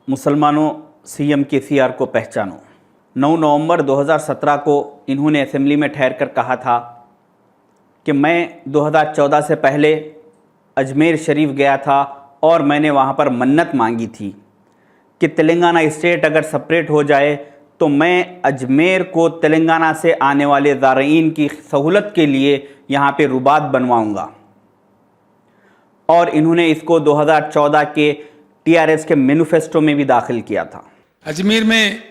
मुसलमानों CM KCR को पहचानो। 9 नवंबर 2017 को इन्होंने असेंबली में ठहर कर कहा था कि मैं 2014 से पहले अजमेर शरीफ गया था और मैंने वहाँ पर मन्नत मांगी थी कि तेलंगाना स्टेट अगर सेपरेट हो जाए तो मैं अजमेर को तेलंगाना से आने वाले ज़ारईन की सहूलत के लिए यहाँ पे रुबात बनवाऊँगा। और इन्होंने इसको 2014 के टीआरएस के मैनिफेस्टो में भी दाखिल किया था। अजमेर में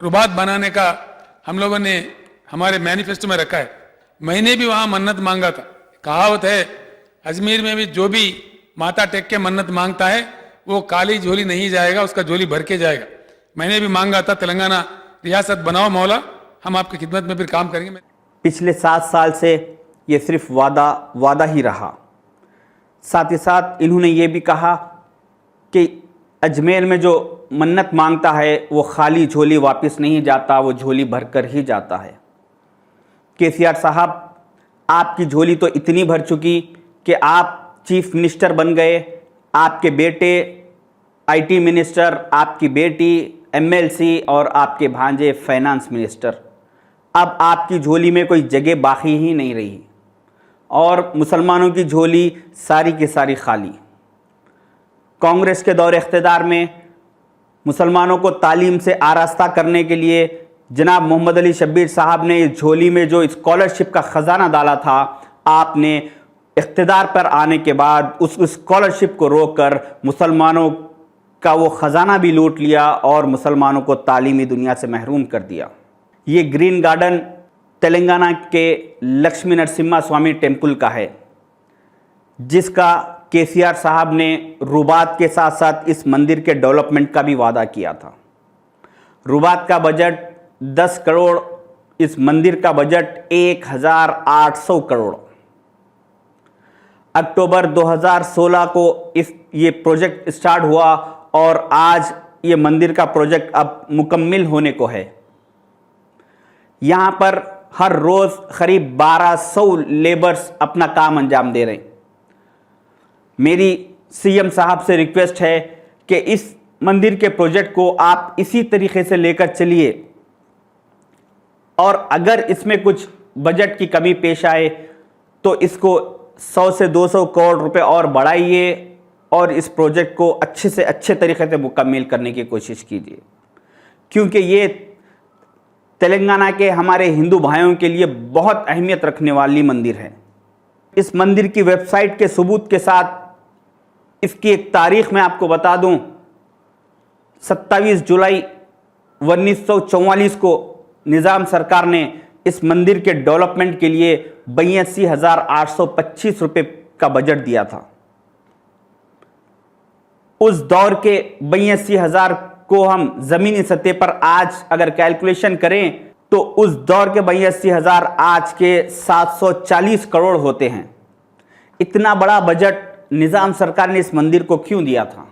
रुबात बनाने का हम लोगों ने हमारे मैनिफेस्टो में रखा है। मैंने भी वहाँ मन्नत मांगा था। कहावत है अजमेर में भी जो भी माथा टेक के मन्नत मांगता है वो काली झोली नहीं जाएगा, उसका झोली भर के जाएगा। मैंने भी मांगा था तेलंगाना रियासत बनाओ मौला, हम आपकी खिदमत में फिर काम करेंगे। पिछले 7 साल से ये सिर्फ वादा ही रहा। साथ ही साथ इन्होंने ये भी कहा कि अजमेर में जो मन्नत मांगता है वो खाली झोली वापस नहीं जाता, वो झोली भरकर ही जाता है। केसीआर साहब, आपकी झोली तो इतनी भर चुकी कि आप चीफ मिनिस्टर बन गए, आपके बेटे आईटी मिनिस्टर, आपकी बेटी एमएलसी और आपके भांजे फाइनेंस मिनिस्टर। अब आपकी झोली में कोई जगह बाकी ही नहीं रही और मुसलमानों की झोली सारी की सारी खाली। कांग्रेस के दौर इख्तिदार में मुसलमानों को तालीम से आरास्ता करने के लिए जनाब मोहम्मद अली शब्बीर साहब ने इस झोली में जो स्कॉलरशिप का ख़जाना डाला था, आपने इख्तिदार पर आने के बाद उस स्कॉलरशिप को रोककर मुसलमानों का वो ख़जाना भी लूट लिया और मुसलमानों को तालीमी दुनिया से महरूम कर दिया। ये ग्रीन गार्डन तेलंगाना के लक्ष्मी नरसिम्हा स्वामी टेम्पल का है, जिसका केसीआर साहब ने रुबात के साथ साथ इस मंदिर के डेवलपमेंट का भी वादा किया था। रुबात का बजट 10 करोड़, इस मंदिर का बजट 1800 करोड़। अक्टूबर 2016 को ये प्रोजेक्ट स्टार्ट हुआ और आज ये मंदिर का प्रोजेक्ट अब मुकम्मिल होने को है। यहाँ पर हर रोज़ करीब 1200 लेबर्स अपना काम अंजाम दे रहे हैं। मेरी सीएम साहब से रिक्वेस्ट है कि इस मंदिर के प्रोजेक्ट को आप इसी तरीके से लेकर चलिए और अगर इसमें कुछ बजट की कमी पेश आए तो इसको 100 से 200 करोड़ रुपए और बढ़ाइए और इस प्रोजेक्ट को अच्छे से अच्छे तरीके से मुकम्मल करने की कोशिश कीजिए, क्योंकि ये तेलंगाना के हमारे हिंदू भाइयों के लिए बहुत अहमियत रखने वाली मंदिर है। इस मंदिर की वेबसाइट के सबूत के साथ इसकी एक तारीख मैं आपको बता दूं, 27 जुलाई 1944 को निज़ाम सरकार ने इस मंदिर के डेवलपमेंट के लिए 82,825 रुपये का बजट दिया था। उस दौर के 82,000 को हम ज़मीनी सतह पर आज अगर कैलकुलेशन करें तो उस दौर के 82,000 आज के 740 करोड़ होते हैं। इतना बड़ा बजट निज़ाम सरकार ने इस मंदिर को क्यों दिया था?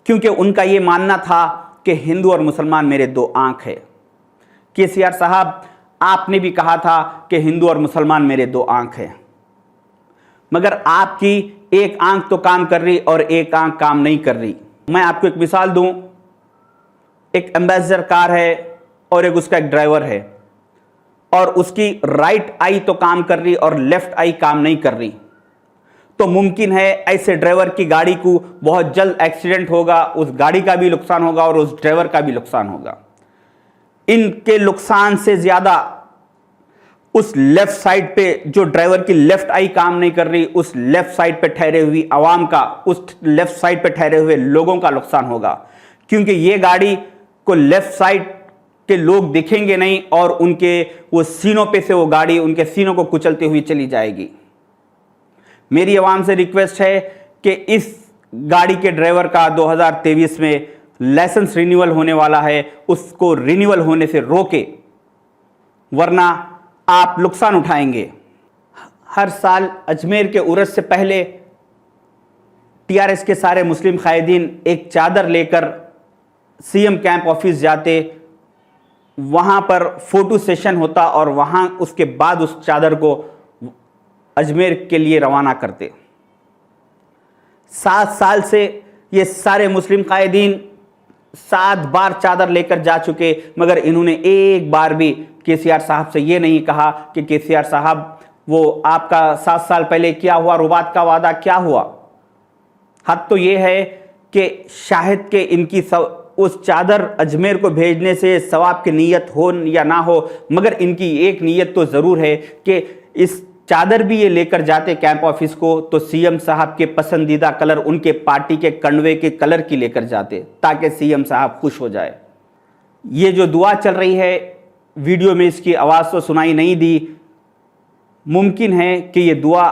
क्योंकि उनका ये मानना था कि हिंदू और मुसलमान मेरे 2 आंख है। केसीआर साहब, आपने भी कहा था कि हिंदू और मुसलमान मेरे 2 आंख हैं, मगर आपकी एक आंख तो काम कर रही और एक आंख काम नहीं कर रही। मैं आपको एक मिसाल दूं, एक एम्बेसडर कार है और एक उसका एक ड्राइवर है और उसकी राइट आई तो काम कर रही और लेफ्ट आई काम नहीं कर रही, तो मुमकिन है ऐसे ड्राइवर की गाड़ी को बहुत जल्द एक्सीडेंट होगा, उस गाड़ी का भी नुकसान होगा और उस ड्राइवर का भी नुकसान होगा। इनके नुकसान से ज्यादा उस लेफ्ट साइड पे जो ड्राइवर की लेफ्ट आई काम नहीं कर रही, उस लेफ्ट साइड पे ठहरे हुई आवाम का, उस लेफ्ट साइड पे ठहरे हुए लोगों का नुकसान होगा, क्योंकि ये गाड़ी को लेफ्ट साइड के लोग दिखेंगे नहीं और उनके वो सीनों पे से वो गाड़ी उनके सीनों को कुचलते हुए चली जाएगी। मेरी आवाम से रिक्वेस्ट है कि इस गाड़ी के ड्राइवर का 2023 में लाइसेंस रिन्यूअल होने वाला है, उसको रिन्यूअल होने से रोके, वरना आप नुकसान उठाएंगे। हर साल अजमेर के उर्स से पहले टीआरएस के सारे मुस्लिम कायदीन एक चादर लेकर सीएम कैंप ऑफिस जाते, वहाँ पर फोटो सेशन होता और वहाँ उसके बाद उस चादर को अजमेर के लिए रवाना करते। 7 साल से ये सारे मुस्लिम कायदीन 7 बार चादर लेकर जा चुके, मगर इन्होंने एक बार भी केसीआर साहब से ये नहीं कहा कि केसीआर साहब वो आपका 7 साल पहले क्या हुआ, रुबात का वादा क्या हुआ। हद तो ये है कि शायद के इनकी उस चादर अजमेर को भेजने से सवाब की नीयत हो या ना हो, मगर इनकी एक नीयत तो ज़रूर है कि इस चादर भी ये लेकर जाते कैंप ऑफिस को तो सीएम साहब के पसंदीदा कलर, उनके पार्टी के कन्वे के कलर की लेकर जाते, ताकि सीएम साहब खुश हो जाए। ये जो दुआ चल रही है, वीडियो में इसकी आवाज़ तो सुनाई नहीं दी, मुमकिन है कि ये दुआ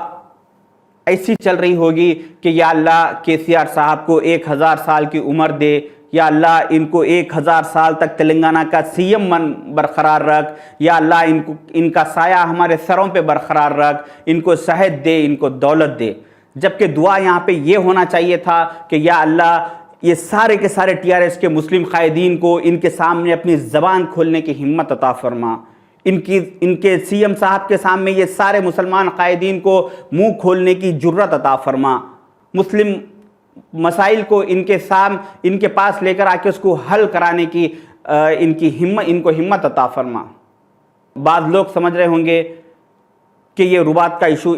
ऐसी चल रही होगी कि या अल्लाह केसीआर साहब को 1000 साल की उम्र दे, या अल्लाह इनको 1000 साल तक तेलंगाना का सीएम मन बरकरार रख, या अल्लाह इनका साया हमारे सरों पे बरकरार रख, इनको सेहत दे, इनको दौलत दे। जबकि दुआ यहाँ पे ये होना चाहिए था कि या अल्लाह ये सारे के सारे टीआरएस के मुस्लिम कायदीन को इनके सामने अपनी ज़बान खोलने की हिम्मत अता फरमा, इनके सीएम साहब के सामने ये सारे मुसलमान कायदीन को मुंह खोलने की जुर्रत अता फरमा, मुस्लिम मसाइल को इनके पास लेकर आके उसको हल कराने की इनको हिम्मत अता फरमा। बाद लोग समझ रहे होंगे कि ये रुबात का इशू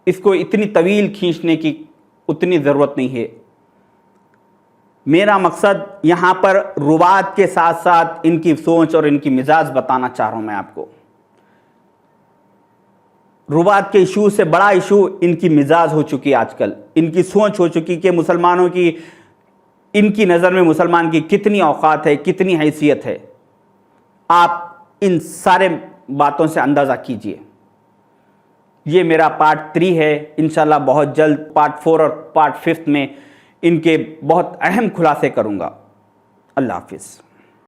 इसको इतनी तवील खींचने की उतनी ज़रूरत नहीं है। मेरा मकसद यहाँ पर रुबात के साथ साथ इनकी सोच और इनकी मिजाज बताना चाह रहा हूँ मैं आपको। रुबात के इशू से बड़ा इशू इनकी मिजाज हो चुकी है आजकल, इनकी सोच हो चुकी कि मुसलमानों की, इनकी नज़र में मुसलमान की कितनी औकात है, कितनी हैसियत है। आप इन सारे बातों से अंदाज़ा कीजिए। ये मेरा पार्ट 3 है, इंशाल्लाह बहुत जल्द पार्ट 4 और पार्ट 5 में इनके बहुत अहम खुलासे करूँगा। अल्लाह हाफिज़।